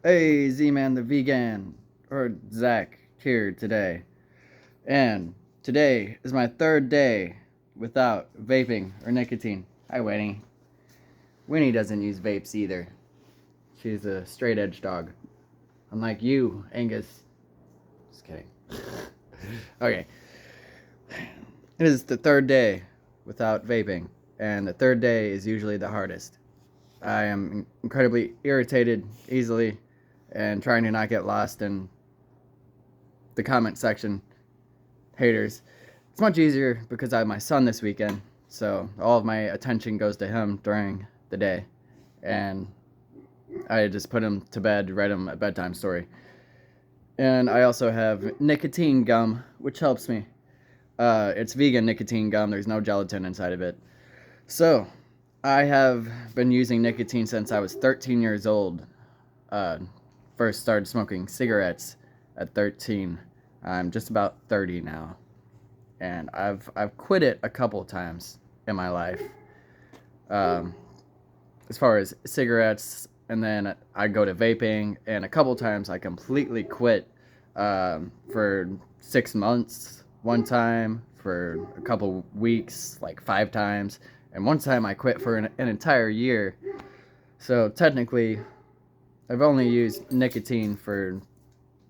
Hey, ZmanTheVegan, or Zach, here today. And today is my third day without vaping or nicotine. Hi, Winnie. Winnie doesn't use vapes either. She's a straight edge dog. Unlike you, Angus. Just kidding. Okay. It is the third day without vaping, and the third day is usually the hardest. I am incredibly irritated easily and trying to not get lost in the comment section. Haters. It's much easier because I have my son this weekend, so all of my attention goes to him during the day, and I just put him to bed, read him a bedtime story. And I also have nicotine gum, which helps me. It's vegan nicotine gum. There's no gelatin inside of it. So, I have been using nicotine since I was 13 years old. First started smoking cigarettes at 13. I'm just about 30 now. And I've quit it a couple times in my life. As far as cigarettes, and then I go to vaping, and a couple times I completely quit for 6 months one time, for a couple weeks, like 5 times, and one time I quit for an entire year. So technically, I've only used nicotine for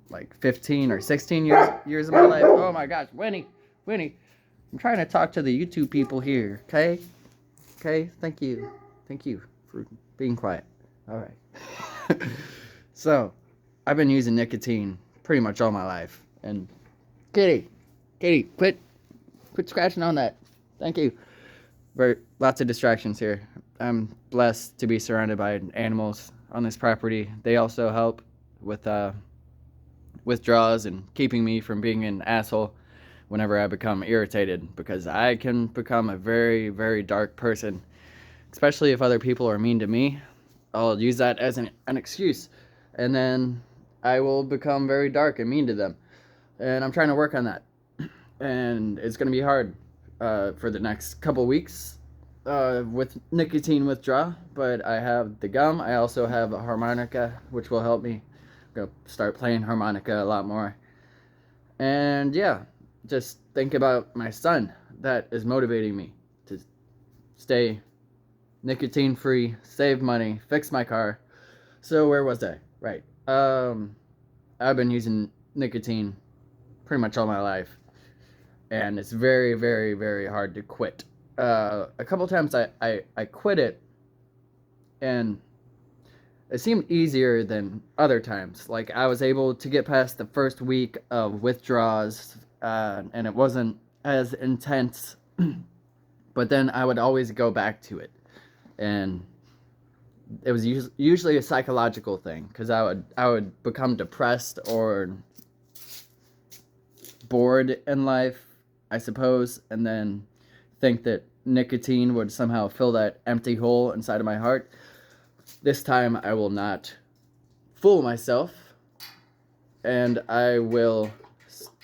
like 15 or 16 years of my life. Oh my gosh, Winnie, I'm trying to talk to the YouTube people here, okay? Okay, thank you for being quiet. All right. So, I've been using nicotine pretty much all my life. And Kitty, quit scratching on that. Thank you. Lots of distractions here. I'm blessed to be surrounded by animals on this property. They also help with withdrawals and keeping me from being an asshole whenever I become irritated, because I can become a very, very dark person, especially if other people are mean to me. I'll use that as an excuse, and then I will become very dark and mean to them. And I'm trying to work on that. And it's going to be hard for the next couple weeks with nicotine withdrawal. But I have the gum. I also have a harmonica, which will help me. I'm going to start playing harmonica a lot more. And yeah, just think about my son. That is motivating me to stay nicotine free, save money, fix my car. So where was I? Right. I've been using nicotine pretty much all my life, and it's very, very, very hard to quit. A couple times I quit it, and it seemed easier than other times. Like, I was able to get past the first week of withdrawals, and it wasn't as intense, but then I would always go back to it. And it was usually a psychological thing, because I would become depressed or bored in life, I suppose, and then think that nicotine would somehow fill that empty hole inside of my heart. This time I will not fool myself, and I will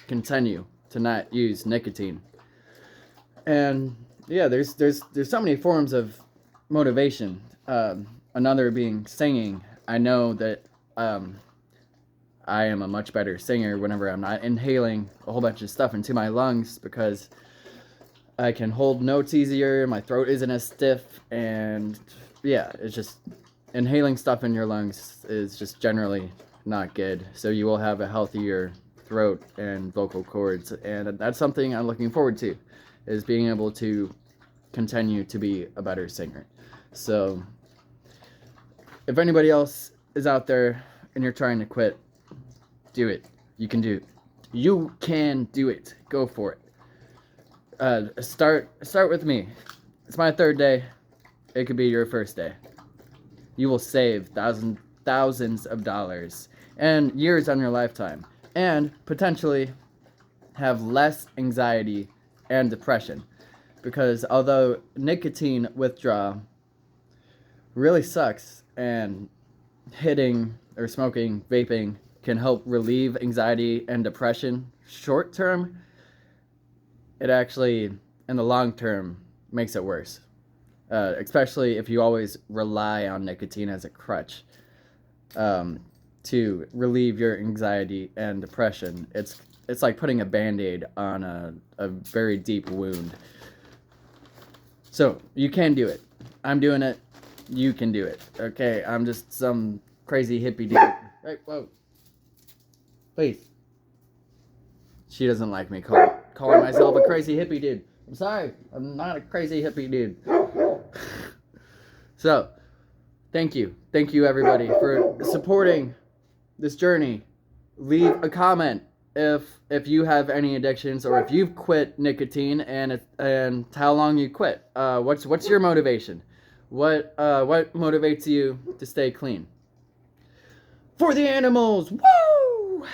continue to not use nicotine. And yeah, there's so many forms of motivation. Another being singing. I know that I am a much better singer whenever I'm not inhaling a whole bunch of stuff into my lungs, because I can hold notes easier, my throat isn't as stiff, and yeah, it's just, inhaling stuff in your lungs is just generally not good. So you will have a healthier throat and vocal cords, and that's something I'm looking forward to, is being able to continue to be a better singer. So if anybody else is out there and you're trying to quit, do it. You can do it. You can do it. Go for it. Start with me. It's my third day. It could be your first day. You will save thousands of dollars and years on your lifetime, and potentially have less anxiety and depression. Because although nicotine withdrawal really sucks, and hitting or smoking, vaping, can help relieve anxiety and depression short term, it actually, in the long term, makes it worse. Especially if you always rely on nicotine as a crutch. to relieve your anxiety and depression. It's like putting a Band-Aid on a very deep wound. So you can do it. I'm doing it. You can do it. Okay, I'm just some crazy hippie dude. Hey, whoa. Please. She doesn't like me calling myself a crazy hippie dude. I'm sorry. I'm not a crazy hippie dude. So, thank you. Thank you, everybody, for supporting this journey. Leave a comment if you have any addictions, or if you've quit nicotine and how long you quit. What's your motivation? What motivates you to stay clean? For the animals! Woo!